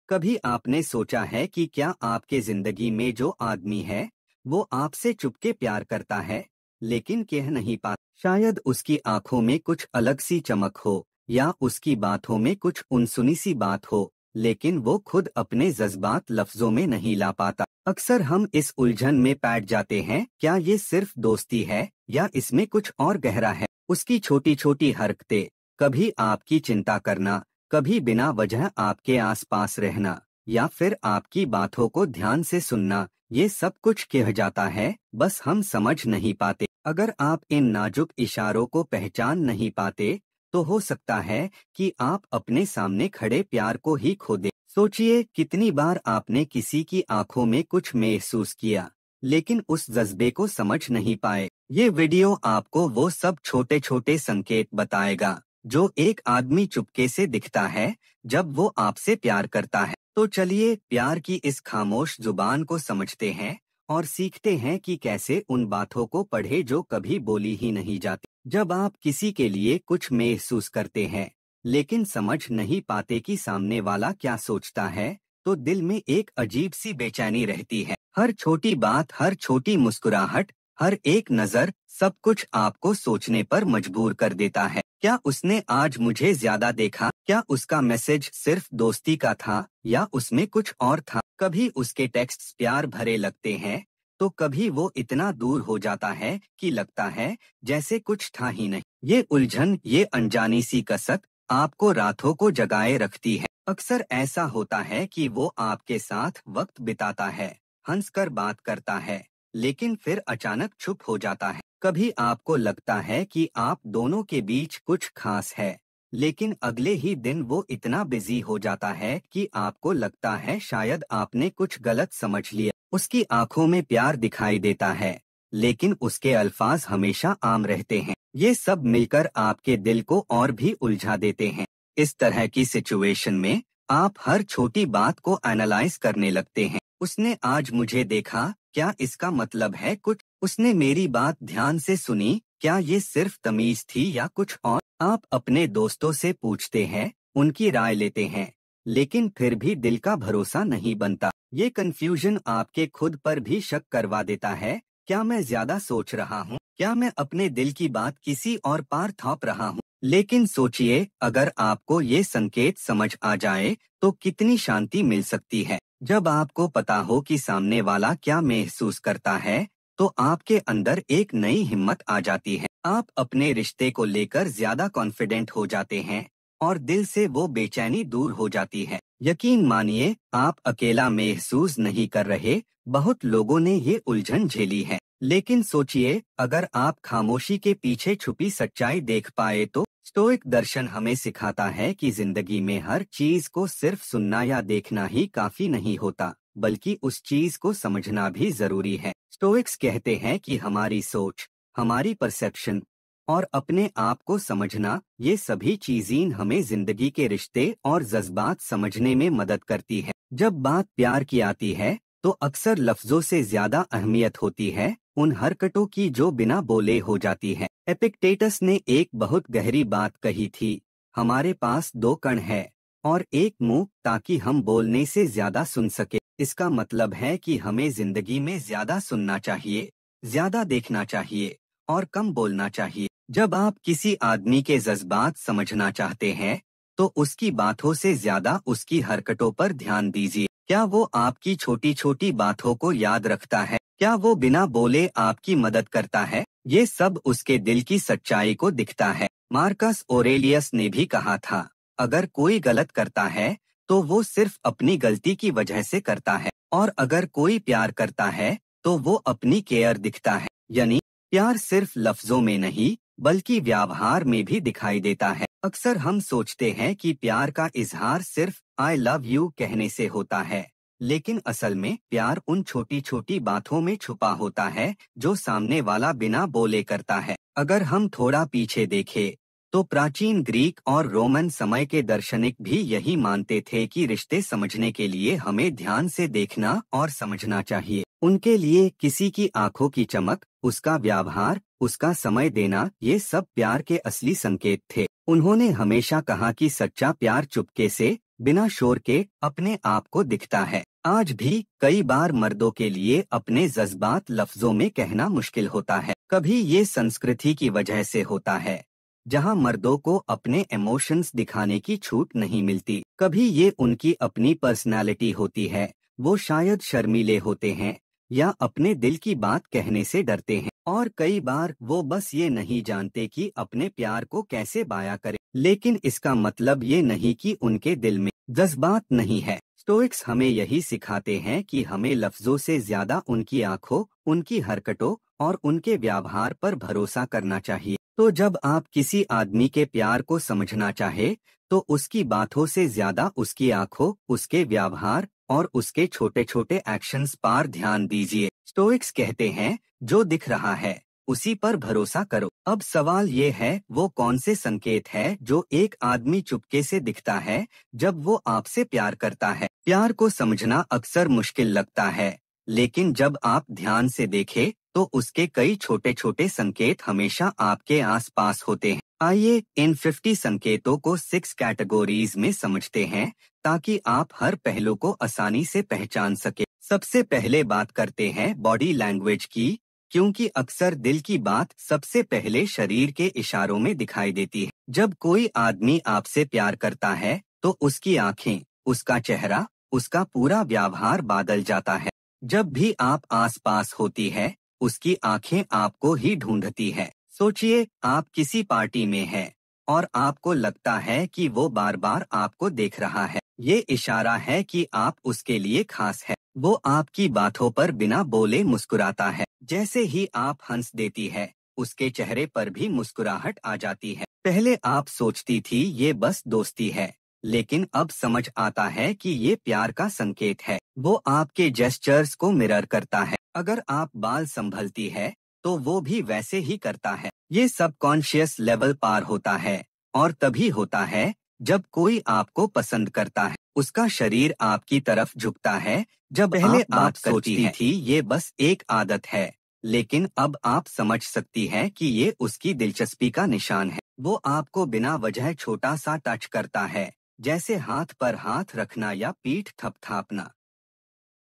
कभी आपने सोचा है कि क्या आपके जिंदगी में जो आदमी है वो आपसे चुपके प्यार करता है लेकिन कह नहीं पाता? शायद उसकी आंखों में कुछ अलग सी चमक हो या उसकी बातों में कुछ अनसुनी सी बात हो, लेकिन वो खुद अपने जज्बात लफ्जों में नहीं ला पाता। अक्सर हम इस उलझन में बैठ जाते हैं, क्या ये सिर्फ दोस्ती है या इसमें कुछ और गहरा है? उसकी छोटी छोटी हरकतें, कभी आपकी चिंता करना, कभी बिना वजह आपके आसपास रहना या फिर आपकी बातों को ध्यान से सुनना, ये सब कुछ कह जाता है, बस हम समझ नहीं पाते। अगर आप इन नाजुक इशारों को पहचान नहीं पाते तो हो सकता है कि आप अपने सामने खड़े प्यार को ही खो दें। सोचिए कितनी बार आपने किसी की आंखों में कुछ महसूस किया लेकिन उस जज्बे को समझ नहीं पाए। ये वीडियो आपको वो सब छोटे छोटे संकेत बताएगा जो एक आदमी चुपके से दिखता है जब वो आपसे प्यार करता है। तो चलिए प्यार की इस खामोश जुबान को समझते हैं और सीखते हैं कि कैसे उन बातों को पढ़े जो कभी बोली ही नहीं जाती। जब आप किसी के लिए कुछ महसूस करते हैं लेकिन समझ नहीं पाते कि सामने वाला क्या सोचता है, तो दिल में एक अजीब सी बेचैनी रहती है। हर छोटी बात, हर छोटी मुस्कुराहट, हर एक नजर, सब कुछ आपको सोचने पर मजबूर कर देता है। क्या उसने आज मुझे ज्यादा देखा? क्या उसका मैसेज सिर्फ दोस्ती का था या उसमें कुछ और था? कभी उसके टेक्स्ट्स प्यार भरे लगते हैं तो कभी वो इतना दूर हो जाता है कि लगता है जैसे कुछ था ही नहीं। ये उलझन, ये अनजानी सी कसक आपको रातों को जगाए रखती है। अक्सर ऐसा होता है कि वो आपके साथ वक्त बिताता है, हंसकर बात करता है, लेकिन फिर अचानक चुप हो जाता है। कभी आपको लगता है कि आप दोनों के बीच कुछ खास है, लेकिन अगले ही दिन वो इतना बिजी हो जाता है कि आपको लगता है शायद आपने कुछ गलत समझ लिया। उसकी आंखों में प्यार दिखाई देता है, लेकिन उसके अल्फाज हमेशा आम रहते हैं। ये सब मिलकर आपके दिल को और भी उलझा देते हैं। इस तरह की सिचुएशन में आप हर छोटी बात को एनालाइज करने लगते हैं। उसने आज मुझे देखा, क्या इसका मतलब है कुछ? उसने मेरी बात ध्यान से सुनी, क्या ये सिर्फ तमीज थी या कुछ और? आप अपने दोस्तों से पूछते हैं, उनकी राय लेते हैं, लेकिन फिर भी दिल का भरोसा नहीं बनता। ये कंफ्यूजन आपके खुद पर भी शक करवा देता है। क्या मैं ज्यादा सोच रहा हूँ? क्या मैं अपने दिल की बात किसी और पार थोप रहा हूँ? लेकिन सोचिए, अगर आपको ये संकेत समझ आ जाए तो कितनी शांति मिल सकती है। जब आपको पता हो कि सामने वाला क्या महसूस करता है तो आपके अंदर एक नई हिम्मत आ जाती है। आप अपने रिश्ते को लेकर ज्यादा कॉन्फिडेंट हो जाते हैं और दिल से वो बेचैनी दूर हो जाती है। यकीन मानिए, आप अकेला महसूस नहीं कर रहे, बहुत लोगों ने ये उलझन झेली है। लेकिन सोचिए, अगर आप खामोशी के पीछे छुपी सच्चाई देख पाए तो। स्टोइक दर्शन हमें सिखाता है कि जिंदगी में हर चीज को सिर्फ सुनना या देखना ही काफी नहीं होता, बल्कि उस चीज को समझना भी जरूरी है। स्टोइक्स कहते हैं कि हमारी सोच, हमारी परसेप्शन और अपने आप को समझना, ये सभी चीजें हमें जिंदगी के रिश्ते और जज्बात समझने में मदद करती है। जब बात प्यार की आती है तो अक्सर लफ्जों से ज्यादा अहमियत होती है उन हरकतों की जो बिना बोले हो जाती है। एपिक्टेटस ने एक बहुत गहरी बात कही थी, हमारे पास दो कण है और एक मुंह, ताकि हम बोलने से ज्यादा सुन सके। इसका मतलब है कि हमें जिंदगी में ज्यादा सुनना चाहिए, ज्यादा देखना चाहिए और कम बोलना चाहिए। जब आप किसी आदमी के जज्बात समझना चाहते हैं तो उसकी बातों से ज्यादा उसकी हरकतों पर ध्यान दीजिए। क्या वो आपकी छोटी छोटी बातों को याद रखता है? क्या वो बिना बोले आपकी मदद करता है? ये सब उसके दिल की सच्चाई को दिखता है। मार्कस ऑरेलियस ने भी कहा था, अगर कोई गलत करता है तो वो सिर्फ अपनी गलती की वजह से करता है, और अगर कोई प्यार करता है तो वो अपनी केयर दिखता है। यानी प्यार सिर्फ लफ्जों में नहीं बल्कि व्यवहार में भी दिखाई देता है। अक्सर हम सोचते हैं कि प्यार का इजहार सिर्फ आई लव यू कहने से होता है, लेकिन असल में प्यार उन छोटी छोटी बातों में छुपा होता है जो सामने वाला बिना बोले करता है। अगर हम थोड़ा पीछे देखें तो प्राचीन ग्रीक और रोमन समय के दार्शनिक भी यही मानते थे कि रिश्ते समझने के लिए हमें ध्यान से देखना और समझना चाहिए। उनके लिए किसी की आंखों की चमक, उसका व्यवहार, उसका समय देना, ये सब प्यार के असली संकेत थे। उन्होंने हमेशा कहा कि सच्चा प्यार चुपके से बिना शोर के अपने आप को दिखता है। आज भी कई बार मर्दों के लिए अपने जज्बात लफ्जों में कहना मुश्किल होता है। कभी ये संस्कृति की वजह से होता है, जहां मर्दों को अपने इमोशंस दिखाने की छूट नहीं मिलती। कभी ये उनकी अपनी पर्सनालिटी होती है, वो शायद शर्मीले होते हैं या अपने दिल की बात कहने से डरते हैं। और कई बार वो बस ये नहीं जानते कि अपने प्यार को कैसे बयां करें। लेकिन इसका मतलब ये नहीं कि उनके दिल में जज्बात नहीं है। स्टोइक्स हमें यही सिखाते हैं कि हमें लफ्जों से ज्यादा उनकी आंखों, उनकी हरकतों और उनके व्यवहार पर भरोसा करना चाहिए। तो जब आप किसी आदमी के प्यार को समझना चाहे, तो उसकी बातों से ज्यादा उसकी आंखों, उसके व्यवहार और उसके छोटे छोटे एक्शंस पर ध्यान दीजिए। स्टोइक्स कहते हैं, जो दिख रहा है उसी पर भरोसा करो। अब सवाल ये है, वो कौन से संकेत है जो एक आदमी चुपके से दिखता है जब वो आपसे प्यार करता है। प्यार को समझना अक्सर मुश्किल लगता है, लेकिन जब आप ध्यान से देखें तो उसके कई छोटे छोटे संकेत हमेशा आपके आसपास होते हैं। आइए इन 50 संकेतों को 6 कैटेगरीज में समझते हैं, ताकि आप हर पहलू को आसानी से पहचान सके। सबसे पहले बात करते हैं बॉडी लैंग्वेज की, क्योंकि अक्सर दिल की बात सबसे पहले शरीर के इशारों में दिखाई देती है। जब कोई आदमी आपसे प्यार करता है, तो उसकी आंखें, उसका चेहरा, उसका पूरा व्यवहार बदल जाता है। जब भी आप आसपास होती है, उसकी आंखें आपको ही ढूंढती है। सोचिए, आप किसी पार्टी में हैं और आपको लगता है कि वो बार बार आपको देख रहा है। ये इशारा है कि आप उसके लिए खास है। वो आपकी बातों पर बिना बोले मुस्कुराता है। जैसे ही आप हंस देती है, उसके चेहरे पर भी मुस्कुराहट आ जाती है। पहले आप सोचती थी ये बस दोस्ती है, लेकिन अब समझ आता है कि ये प्यार का संकेत है। वो आपके जेस्चर्स को मिरर करता है। अगर आप बाल संभलती है, तो वो भी वैसे ही करता है। ये सबकॉन्शियस लेवल पार होता है, और तभी होता है जब कोई आपको पसंद करता है। उसका शरीर आपकी तरफ झुकता है। जब पहले आप सोचती थी ये बस एक आदत है, लेकिन अब आप समझ सकती है कि ये उसकी दिलचस्पी का निशान है। वो आपको बिना वजह छोटा सा टच करता है, जैसे हाथ पर हाथ रखना या पीठ थपथापना।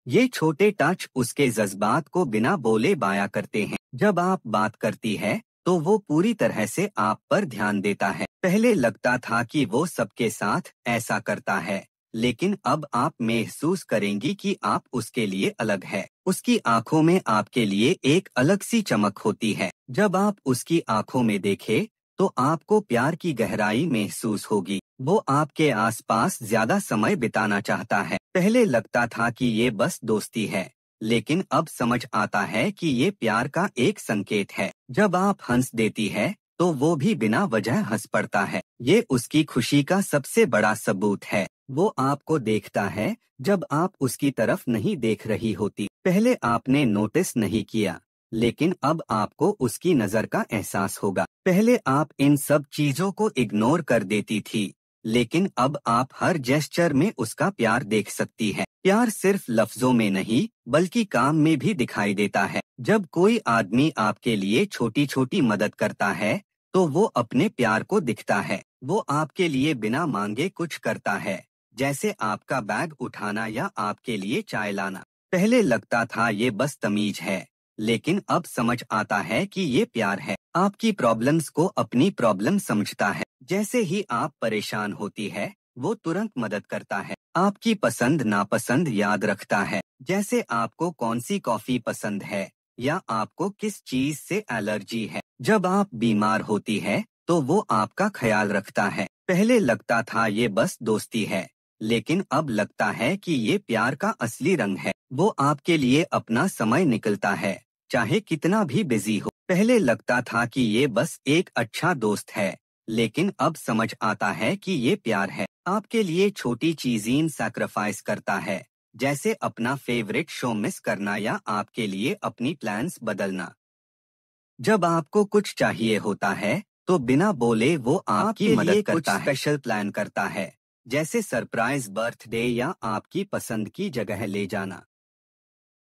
ये छोटे टच उसके जज्बात को बिना बोले बयां करते हैं। जब आप बात करती है, तो वो पूरी तरह से आप पर ध्यान देता है। पहले लगता था कि वो सबके साथ ऐसा करता है, लेकिन अब आप महसूस करेंगी कि आप उसके लिए अलग है। उसकी आंखों में आपके लिए एक अलग सी चमक होती है। जब आप उसकी आंखों में देखें, तो आपको प्यार की गहराई महसूस होगी। वो आपके आसपास ज्यादा समय बिताना चाहता है। पहले लगता था कि ये बस दोस्ती है, लेकिन अब समझ आता है कि ये प्यार का एक संकेत है। जब आप हंस देती है, तो वो भी बिना वजह हंस पड़ता है। ये उसकी खुशी का सबसे बड़ा सबूत है। वो आपको देखता है जब आप उसकी तरफ नहीं देख रही होती। पहले आपने नोटिस नहीं किया, लेकिन अब आपको उसकी नजर का एहसास होगा। पहले आप इन सब चीजों को इग्नोर कर देती थी, लेकिन अब आप हर जेस्चर में उसका प्यार देख सकती है। प्यार सिर्फ लफ्जों में नहीं, बल्कि काम में भी दिखाई देता है। जब कोई आदमी आपके लिए छोटी छोटी मदद करता है, तो वो अपने प्यार को दिखता है। वो आपके लिए बिना मांगे कुछ करता है, जैसे आपका बैग उठाना या आपके लिए चाय लाना। पहले लगता था ये बस तमीज है, लेकिन अब समझ आता है कि ये प्यार है। आपकी प्रॉब्लम्स को अपनी प्रॉब्लम समझता है। जैसे ही आप परेशान होती है, वो तुरंत मदद करता है। आपकी पसंद नापसंद याद रखता है, जैसे आपको कौन सी कॉफी पसंद है या आपको किस चीज से एलर्जी है। जब आप बीमार होती है, तो वो आपका ख्याल रखता है। पहले लगता था ये बस दोस्ती है, लेकिन अब लगता है कि ये प्यार का असली रंग है। वो आपके लिए अपना समय निकलता है, चाहे कितना भी बिजी हो। पहले लगता था कि ये बस एक अच्छा दोस्त है, लेकिन अब समझ आता है कि ये प्यार है। आपके लिए छोटी चीजें सैक्रिफाइस करता है, जैसे अपना फेवरेट शो मिस करना या आपके लिए अपनी प्लान्स बदलना। जब आपको कुछ चाहिए होता है, तो बिना बोले वो आपकी मदद करता है। स्पेशल प्लान करता है, जैसे सरप्राइज बर्थडे या आपकी पसंद की जगह ले जाना।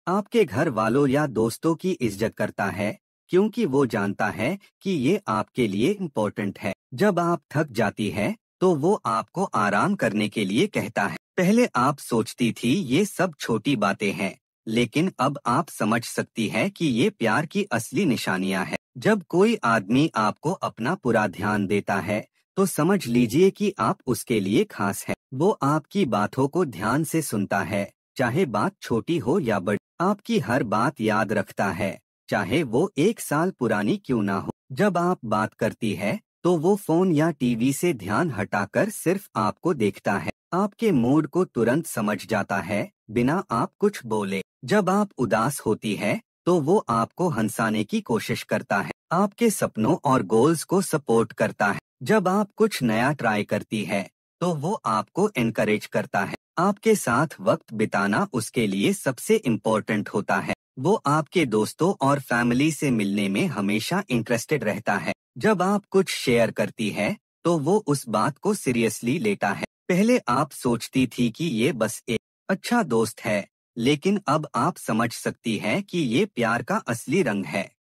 आपके घर वालों या दोस्तों की इज्जत करता है, क्योंकि वो जानता है कि ये आपके लिए इम्पोर्टेंट है। जब आप थक जाती है, तो वो आपको आराम करने के लिए कहता है। पहले आप सोचती थी ये सब छोटी बातें हैं, लेकिन अब आप समझ सकती है कि ये प्यार की असली निशानियां हैं। जब कोई आदमी आपको अपना पूरा ध्यान देता है, तो समझ लीजिए कि आप उसके लिए खास हैं। वो आपकी बातों को ध्यान से सुनता है, चाहे बात छोटी हो या बड़ी। आपकी हर बात याद रखता है, चाहे वो 1 साल पुरानी क्यों ना हो। जब आप बात करती है, तो वो फोन या टीवी से ध्यान हटाकर सिर्फ आपको देखता है। आपके मूड को तुरंत समझ जाता है, बिना आप कुछ बोले। जब आप उदास होती है, तो वो आपको हंसाने की कोशिश करता है, आपके सपनों और गोल्स को सपोर्ट करता है। जब आप कुछ नया ट्राई करती है, तो वो आपको एनकरेज करता है। आपके साथ वक्त बिताना उसके लिए सबसे इम्पोर्टेंट होता है। वो आपके दोस्तों और फैमिली से मिलने में हमेशा इंटरेस्टेड रहता है। जब आप कुछ शेयर करती है, तो वो उस बात को सीरियसली लेता है। पहले आप सोचती थी कि ये बस एक अच्छा दोस्त है, लेकिन अब आप समझ सकती है कि ये प्यार का असली रंग है।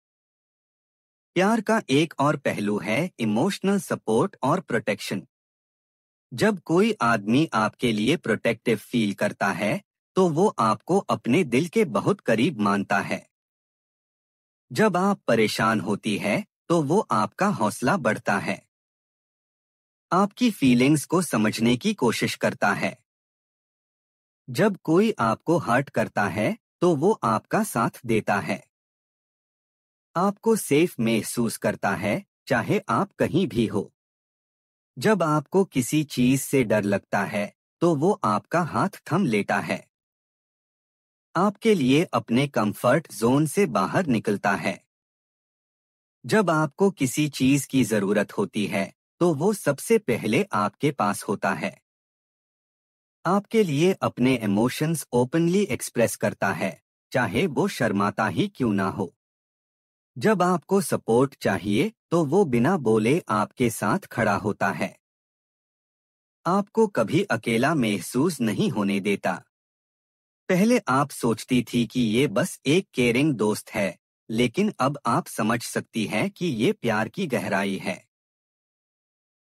प्यार का एक और पहलू है इमोशनल सपोर्ट और प्रोटेक्शन। जब कोई आदमी आपके लिए प्रोटेक्टिव फील करता है, तो वो आपको अपने दिल के बहुत करीब मानता है। जब आप परेशान होती है, तो वो आपका हौसला बढ़ता है, आपकी फीलिंग्स को समझने की कोशिश करता है। जब कोई आपको हर्ट करता है, तो वो आपका साथ देता है, आपको सेफ महसूस करता है, चाहे आप कहीं भी हो। जब आपको किसी चीज से डर लगता है, तो वो आपका हाथ थम लेता है, आपके लिए अपने कंफर्ट जोन से बाहर निकलता है। जब आपको किसी चीज की जरूरत होती है, तो वो सबसे पहले आपके पास होता है, आपके लिए अपने इमोशंस ओपनली एक्सप्रेस करता है, चाहे वो शर्माता ही क्यों ना हो। जब आपको सपोर्ट चाहिए, तो वो बिना बोले आपके साथ खड़ा होता है, आपको कभी अकेला महसूस नहीं होने देता। पहले आप सोचती थी कि ये बस एक केयरिंग दोस्त है, लेकिन अब आप समझ सकती हैं कि ये प्यार की गहराई है।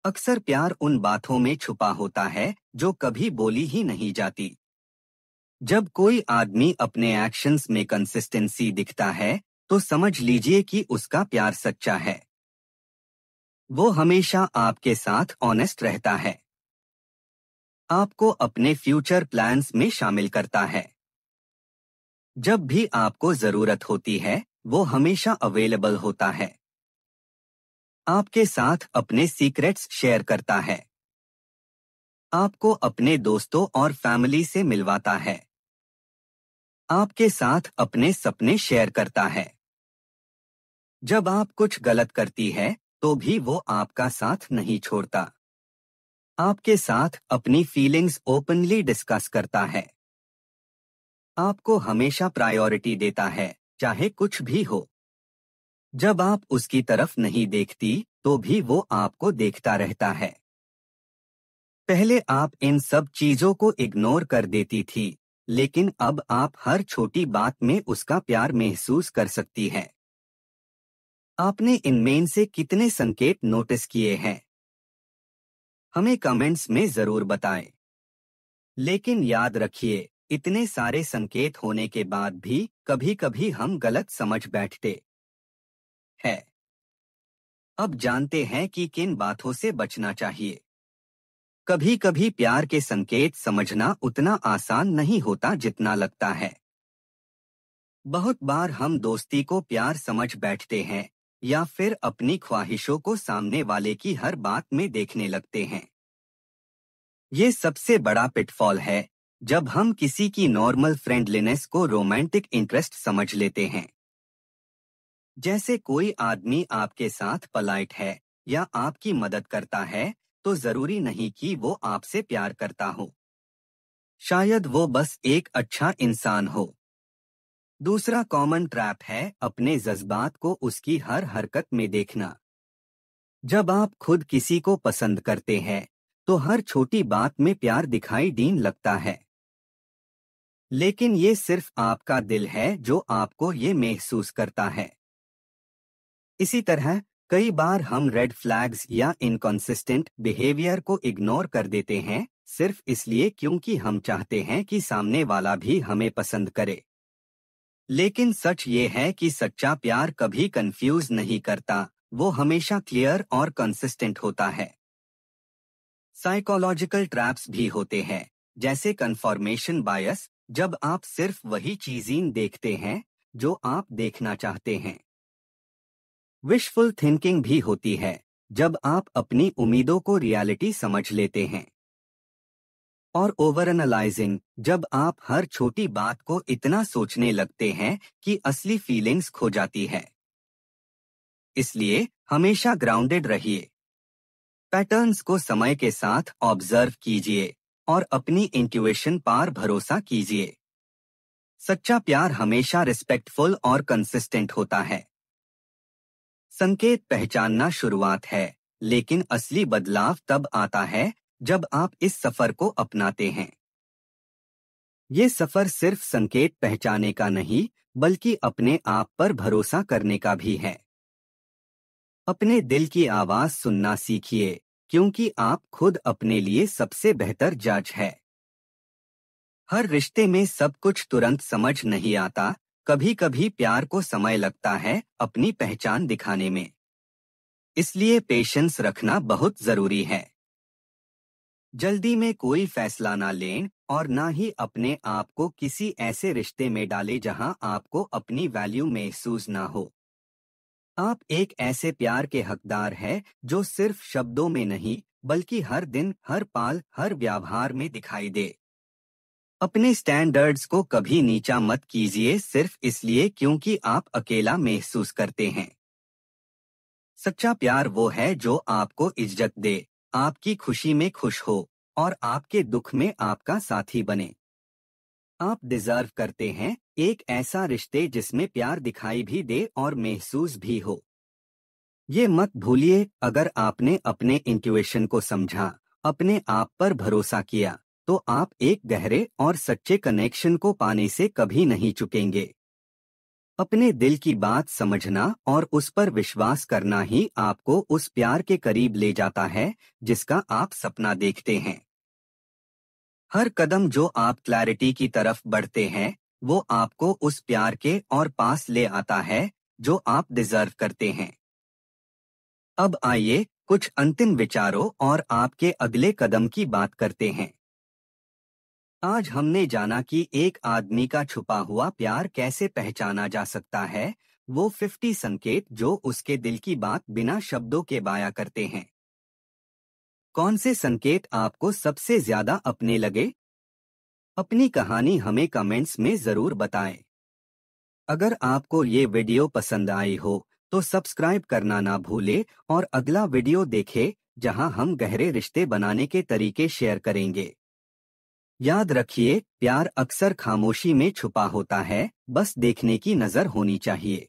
अक्सर प्यार उन बातों में छुपा होता है जो कभी बोली ही नहीं जाती। जब कोई आदमी अपने एक्शंस में कंसिस्टेंसी दिखता है, तो समझ लीजिए कि उसका प्यार सच्चा है। वो हमेशा आपके साथ ऑनेस्ट रहता है, आपको अपने फ्यूचर प्लान्स में शामिल करता है। जब भी आपको जरूरत होती है, वो हमेशा अवेलेबल होता है, आपके साथ अपने सीक्रेट्स शेयर करता है, आपको अपने दोस्तों और फैमिली से मिलवाता है, आपके साथ अपने सपने शेयर करता है। जब आप कुछ गलत करती है, तो भी वो आपका साथ नहीं छोड़ता, आपके साथ अपनी फीलिंग्स ओपनली डिस्कस करता है, आपको हमेशा प्रायोरिटी देता है, चाहे कुछ भी हो। जब आप उसकी तरफ नहीं देखती, तो भी वो आपको देखता रहता है। पहले आप इन सब चीजों को इग्नोर कर देती थी, लेकिन अब आप हर छोटी बात में उसका प्यार महसूस कर सकती हैं। आपने इनमें से कितने संकेत नोटिस किए हैं? हमें कमेंट्स में जरूर बताएं। लेकिन याद रखिए, इतने सारे संकेत होने के बाद भी कभी-कभी हम गलत समझ बैठते हैं। अब जानते हैं कि किन बातों से बचना चाहिए। कभी-कभी प्यार के संकेत समझना उतना आसान नहीं होता जितना लगता है। बहुत बार हम दोस्ती को प्यार समझ बैठते हैं, या फिर अपनी ख्वाहिशों को सामने वाले की हर बात में देखने लगते हैं। ये सबसे बड़ा पिटफॉल है, जब हम किसी की नॉर्मल फ्रेंडलीनेस को रोमांटिक इंटरेस्ट समझ लेते हैं। जैसे कोई आदमी आपके साथ पोलाइट है या आपकी मदद करता है, तो जरूरी नहीं कि वो आपसे प्यार करता हो। शायद वो बस एक अच्छा इंसान हो। दूसरा कॉमन ट्रैप है अपने जज्बात को उसकी हर हरकत में देखना। जब आप खुद किसी को पसंद करते हैं, तो हर छोटी बात में प्यार दिखाई देने लगता है। लेकिन ये सिर्फ आपका दिल है जो आपको ये महसूस करता है। इसी तरह कई बार हम रेड फ्लैग्स या इनकंसिस्टेंट बिहेवियर को इग्नोर कर देते हैं, सिर्फ इसलिए क्योंकि हम चाहते हैं कि सामने वाला भी हमें पसंद करे। लेकिन सच ये है कि सच्चा प्यार कभी कंफ्यूज नहीं करता, वो हमेशा क्लियर और कंसिस्टेंट होता है। साइकोलॉजिकल ट्रैप्स भी होते हैं, जैसे कन्फर्मेशन बायस, जब आप सिर्फ वही चीजें देखते हैं जो आप देखना चाहते हैं। विशफुल थिंकिंग भी होती है, जब आप अपनी उम्मीदों को रियलिटी समझ लेते हैं। और ओवर एनालाइजिंग, जब आप हर छोटी बात को इतना सोचने लगते हैं कि असली फीलिंग्स खो जाती है। इसलिए हमेशा ग्राउंडेड रहिए। पैटर्न्स को समय के साथ ऑब्जर्व कीजिए और अपनी इंट्यूइशन पर भरोसा कीजिए। सच्चा प्यार हमेशा रिस्पेक्टफुल और कंसिस्टेंट होता है। संकेत पहचानना शुरुआत है, लेकिन असली बदलाव तब आता है जब आप इस सफर को अपनाते हैं। ये सफर सिर्फ संकेत पहचाने का नहीं, बल्कि अपने आप पर भरोसा करने का भी है। अपने दिल की आवाज सुनना सीखिए, क्योंकि आप खुद अपने लिए सबसे बेहतर जज है। हर रिश्ते में सब कुछ तुरंत समझ नहीं आता, कभी कभी प्यार को समय लगता है अपनी पहचान दिखाने में। इसलिए पेशेंस रखना बहुत जरूरी है। जल्दी में कोई फैसला ना लें और ना ही अपने आप को किसी ऐसे रिश्ते में डालें जहां आपको अपनी वैल्यू महसूस ना हो। आप एक ऐसे प्यार के हकदार हैं जो सिर्फ शब्दों में नहीं, बल्कि हर दिन, हर पल, हर व्यवहार में दिखाई दे। अपने स्टैंडर्ड्स को कभी नीचा मत कीजिए सिर्फ इसलिए क्योंकि आप अकेला महसूस करते हैं। सच्चा प्यार वो है जो आपको इज्जत दे, आपकी खुशी में खुश हो और आपके दुख में आपका साथी बने। आप डिजर्व करते हैं एक ऐसा रिश्ते जिसमें प्यार दिखाई भी दे और महसूस भी हो। ये मत भूलिए, अगर आपने अपने इंट्यूइशन को समझा, अपने आप पर भरोसा किया, तो आप एक गहरे और सच्चे कनेक्शन को पाने से कभी नहीं चुकेंगे। अपने दिल की बात समझना और उस पर विश्वास करना ही आपको उस प्यार के करीब ले जाता है जिसका आप सपना देखते हैं। हर कदम जो आप क्लैरिटी की तरफ बढ़ते हैं, वो आपको उस प्यार के और पास ले आता है जो आप डिजर्व करते हैं। अब आइए कुछ अंतिम विचारों और आपके अगले कदम की बात करते हैं। आज हमने जाना कि एक आदमी का छुपा हुआ प्यार कैसे पहचाना जा सकता है, वो 50 संकेत जो उसके दिल की बात बिना शब्दों के बयां करते हैं। कौन से संकेत आपको सबसे ज्यादा अपने लगे? अपनी कहानी हमें कमेंट्स में जरूर बताएं। अगर आपको ये वीडियो पसंद आई हो, तो सब्सक्राइब करना ना भूले और अगला वीडियो देखें जहां हम गहरे रिश्ते बनाने के तरीके शेयर करेंगे। याद रखिए, प्यार अक्सर खामोशी में छुपा होता है, बस देखने की नजर होनी चाहिए।